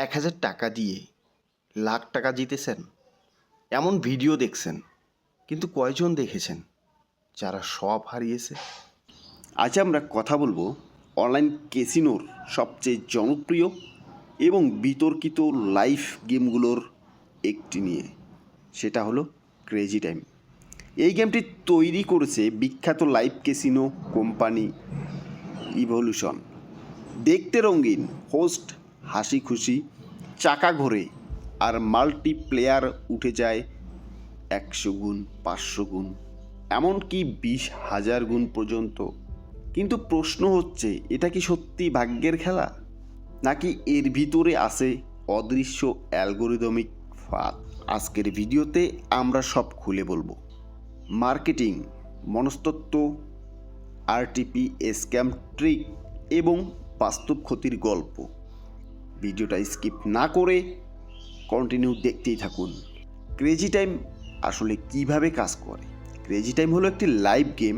1,000 টাকা দিয়ে লাখ টাকা জিতেছেন, এমন ভিডিও দেখছেন, কিন্তু কয়জন দেখেছেন যারা সব হারিয়েছে? আজ আমরা কথা বলবো অনলাইন ক্যাসিনোর সবচেয়ে জনপ্রিয় এবং বিতর্কিত লাইভ গেমগুলোর একটি নিয়ে। সেটা হলো ক্রেজি টাইম। এই গেমটি তৈরি করেছে বিখ্যাত লাইভ ক্যাসিনো কোম্পানি ইভলিউশন। দেখতে রঙিন, হোস্ট হাসি খুশি, চাকা ঘোরে, আর মাল্টিপ্লেয়ার উঠে যায় 100 গুণ, 500 গুণ, এমনকি 20,000 গুণ পর্যন্ত। কিন্তু প্রশ্ন হচ্ছে, এটা কি সত্যি ভাগ্যের খেলা, নাকি এর ভিতরে আছে অদৃশ্য অ্যালগোরিদমিক ফাঁদ? আজকের ভিডিওতে আমরা সব খুলে বলবো। মার্কেটিং, মনস্তত্ত্ব, আরটিপি, স্ক্যাম ট্রিক এবং বাস্তব ক্ষতির গল্প। ভিডিওটা স্কিপ না করে কন্টিনিউ দেখতেই থাকুন। ক্রেজি টাইম আসলে কিভাবে কাজ করে? ক্রেজি টাইম হলো একটি live game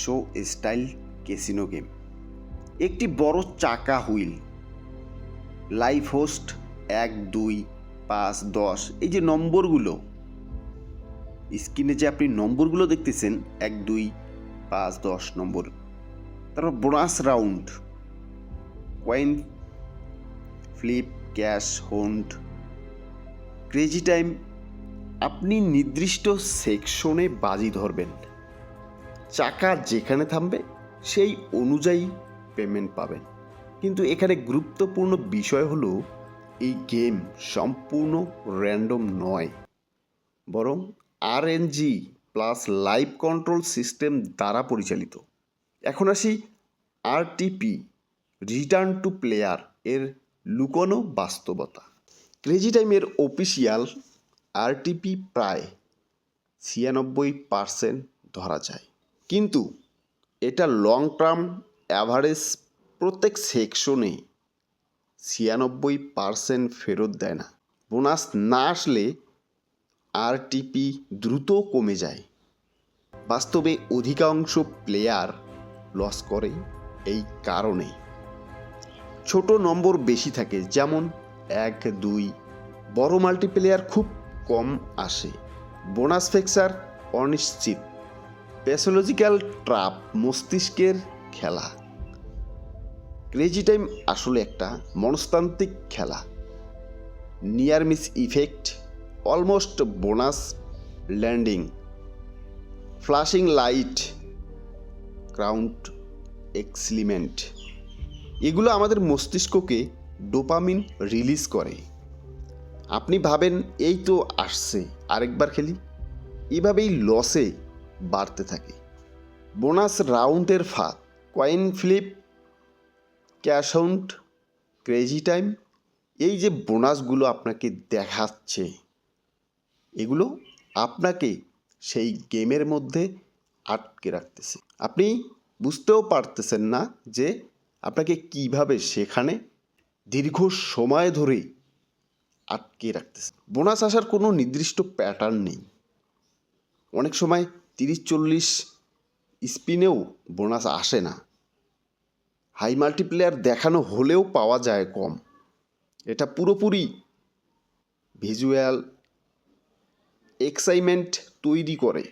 show style casino game. একটি বড় চাকা হুইল, লাইভ হোস্ট 1, 2, 5, 10, এই যে নম্বরগুলো স্ক্রিনে যে আপনি নম্বরগুলো দেখতেছেন, 1, 2, 5, 10 নম্বর। তারপর bonus round, coin flip, cash hold. Crazy time আপনি নির্দিষ্ট সেকশনে বাজি ধরবেন, চাকা যেখানে থামবে সেই অনুযায়ী পেমেন্ট পাবেন। কিন্তু এখানে গুরুত্বপূর্ণ বিষয় হলো, এই গেম সম্পূর্ণ র্যান্ডম নয়, বরং RNG plus live control system দ্বারা পরিচালিত। এখন আসি আরটিপি, রিটার্ন টু প্লেয়ার এর লুকোনো বাস্তবতা। ক্রেজি টাইমের অফিসিয়াল আরটিপি প্রায় 96% ধরা যায়, কিন্তু এটা লং টার্ম অ্যাভারেজ প্রত্যেক সেকশনে 96% ফেরত দেয় না। বোনাস না আসলে আরটিপি দ্রুত কমে যায়। বাস্তবে অধিকাংশ প্লেয়ার লস করে এই কারণে। ছোট নম্বর বেশি থাকে, যেমন 1, 2, বড় মাল্টিপ্লেয়ার খুব কম আসে। বোনাস ফিক্সার অনিশ্চিত, প্যাথোলজিক্যাল ট্র্যাপ, মস্তিষ্কের খেলা। ক্রেজি টাইম আসলে একটা মনস্তান্ত্রিক খেলা। Near miss effect, almost bonus landing, flashing light, crowd excitement, এগুলো আমাদের মস্তিষ্ককে ডোপামিন রিলিজ করে। আপনি ভাবেন এই তো আসছে, আরেকবার খেলি, এভাবেই লসে বাড়তে থাকে। বোনাস রাউন্ডের ফাঁদ, coin flip, cash hunt. Crazy time এই যে বোনাসগুলো আপনাকে দেখাচ্ছে, এগুলো আপনাকে সেই গেমের মধ্যে আটকে রাখতেছে। আপনি বুঝতেও পারতেছেন না যে আপনাকে কিভাবে সেখানে দীর্ঘ সময় ধরে আটকে রাখতেছে। বোনাস আসার কোনো নির্দিষ্ট প্যাটার্ন নেই। অনেক সময় 30-40 স্পিনেও বোনাস আসে না। হাই মাল্টিপ্লেয়ার দেখানো হলেও পাওয়া যায় কম। এটা পুরোপুরি ভিজুয়াল এক্সাইটমেন্ট তৈরি করে।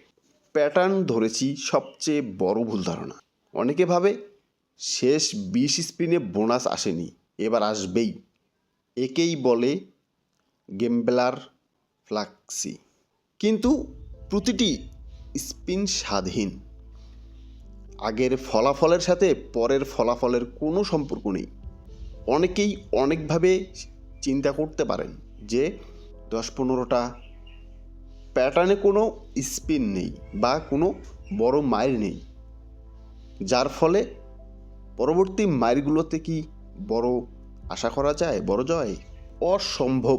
প্যাটার্ন ধরেছি সবচেয়ে বড় ভুল ধারণা। অনেকে ভাবে শেষ 20 স্পিনে বোনাস আসেনি, এবার আসবেই। একেই বলে গেমবেলার ফ্লাক্সি। কিন্তু প্রতিটি স্পিন স্বাধীন। আগের ফলাফলের সাথে পরের ফলাফলের কোনো সম্পর্ক নেই। অনেকেই অনেকভাবে চিন্তা করতে পারেন যে 10-15টা প্যাটার্নে কোনো স্পিন নেই বা কোনো বড় মাইর নেই, যার ফলে পরবর্তী মাইরগুলোতে কি বড় আশা করা যায়, বড় জয়? অসম্ভব।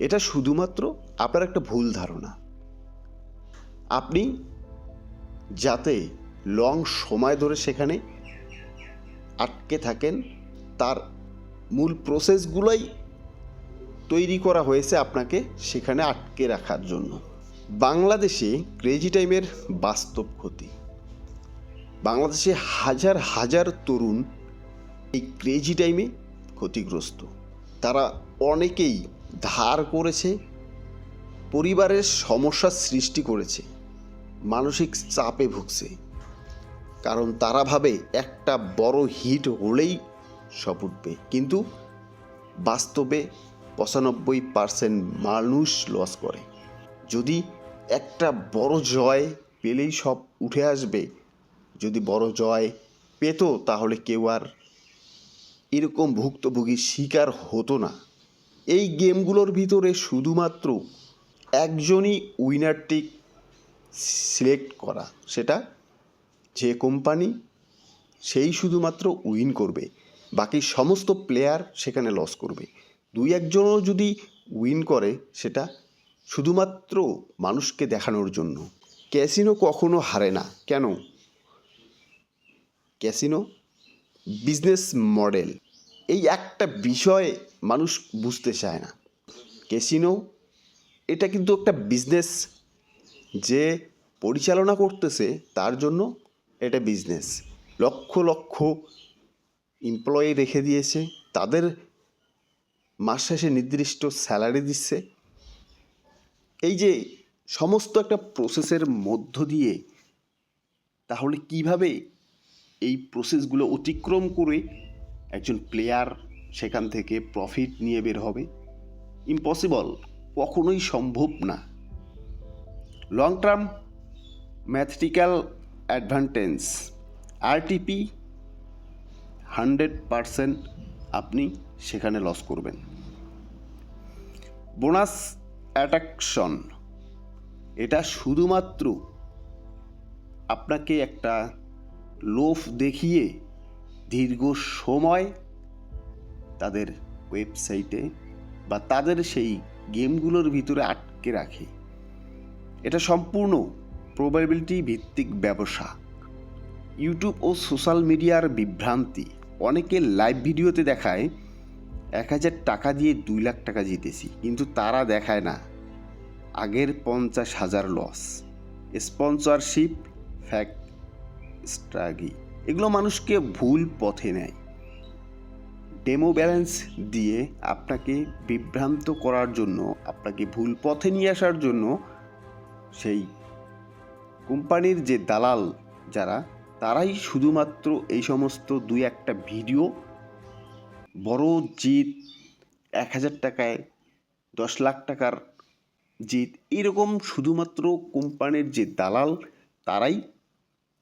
এটা শুধুমাত্র আপনার একটা ভুল ধারণা। আপনি যাতে লং সময় ধরে সেখানে আটকে থাকেন, তার মূল প্রসেসগুলোই তৈরি করা হয়েছে আপনাকে সেখানে আটকে রাখার জন্য। বাংলাদেশে ক্রেজি টাইমের বাস্তব ক্ষতি। বাংলাদেশে হাজার হাজার তরুণ এই ক্রেজি টাইমে ক্ষতিগ্রস্ত। তারা অনেকেই ধার করেছে, পরিবারের সমস্যার সৃষ্টি করেছে, মানসিক চাপে ভুগছে, কারণ তারা ভাবে একটা বড় হিট হলেই সব উঠবে, কিন্তু বাস্তবে 95% মানুষ লস করে। যদি একটা বড় জয় পেলেই সব উঠে আসবে, যদি বড় জয় পেত তাহলে কেউ আর এরকম ভুক্তভোগীর শিকার হতো না। এই গেমগুলোর ভিতরে শুধুমাত্র একজনই উইনারটি সিলেক্ট করা, সেটা যে কোম্পানি, সেই শুধুমাত্র উইন করবে, বাকি সমস্ত প্লেয়ার সেখানে লস করবে। দুই একজনও যদি উইন করে সেটা শুধুমাত্র মানুষকে দেখানোর জন্য। ক্যাসিনো কখনো হারে না। কেন? ক্যাসিনো বিজনেস মডেল, এই একটা বিষয় মানুষ বুঝতে চায় না। ক্যাসিনো এটা কিন্তু একটা বিজনেস, যে পরিচালনা করতেছে তার জন্য এটা বিজনেস। লক্ষ লক্ষ এমপ্লয়ি রেখে দিয়েছে, তাদের মাস শেষে নির্দিষ্ট স্যালারি দিচ্ছে। এই যে সমস্ত একটা প্রসেসের মধ্য দিয়ে, তাহলে কিভাবে এই প্রসেসগুলো অতিক্রম করে একজন প্লেয়ার সেখান থেকে প্রফিট নিয়ে বের হবে? ইম্পসিবল, কখনোই সম্ভব না। Long term mathematical advantage, RTP 100% আপনি সেখানে লস করবেন। বোনাস অ্যাট্রাকশন, এটা শুধুমাত্র আপনাকে একটা লোভ দেখিয়ে দীর্ঘ সময় তাদের ওয়েবসাইটে বা তাদের সেই গেমগুলোর ভিতরে আটকে রাখে। এটা সম্পূর্ণ প্রবাবিলিটি ভিত্তিক ব্যবসা। ইউটিউব ও সোশ্যাল মিডিয়ার বিভ্রান্তি, অনেকে লাইভ ভিডিওতে দেখায় 1000 টাকা দিয়ে 2 লাখ টাকা জিতেছি, কিন্তু তারা দেখায় না আগের 50,000 লস। স্পন্সরশিপ ফ্যাক স্ট্রাগি, এগুলো মানুষকে ভুল পথে নেয়। ডেমো ব্যালেন্স দিয়ে আপনাকে বিভ্রান্ত করার জন্য, আপনাকে ভুল পথে নিয়ে আসার জন্য সেই কোম্পানির যে দালাল যারা, তারাই শুধুমাত্র এই সমস্ত 2-1টা ভিডিও, বড় জিত 1000 টাকায় 10 লাখ টাকার জিত, এরকম শুধুমাত্র কোম্পানির যে দালাল তারাই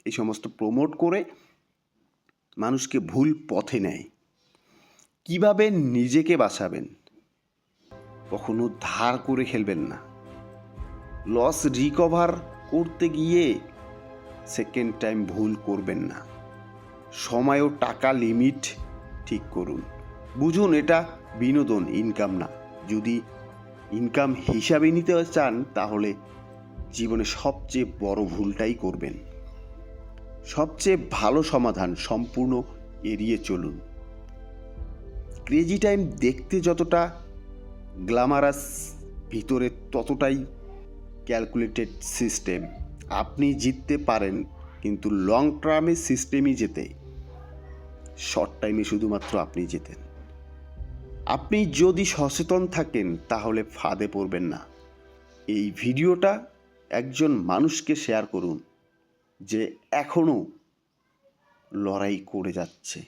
এই সমস্ত প্রমোট করে মানুষকে ভুল পথে নেয়। কিভাবে নিজেকে বাঁচাবেন? কখনো ধার করে খেলবেন না। লস রিকভার করতে গিয়ে সেকেন্ড টাইম ভুল করবেন না। সময় ও টাকা লিমিট ঠিক করুন। বুঝুন এটা বিনোদন, ইনকাম না। যদি ইনকাম হিসাবে নিতে চান তাহলে জীবনে সবচেয়ে বড় ভুলটাই করবেন। সবচেয়ে ভালো সমাধান, সম্পূর্ণ এড়িয়ে চলুন। ক্রেজি টাইম দেখতে যতটা গ্ল্যামারাস, ভিতরে ততটাই ক্যালকুলেটেড সিস্টেম। আপনি জিততে পারেন, কিন্তু লং টার্মে সিস্টেমই জেতে, শর্ট টাইমে শুধুমাত্র আপনি জেতেন। আপনি যদি সচেতন থাকেন তাহলে ফাঁদে পড়বেন না। এই ভিডিওটা একজন মানুষকে শেয়ার করুন যে এখনও লড়াই করে যাচ্ছে।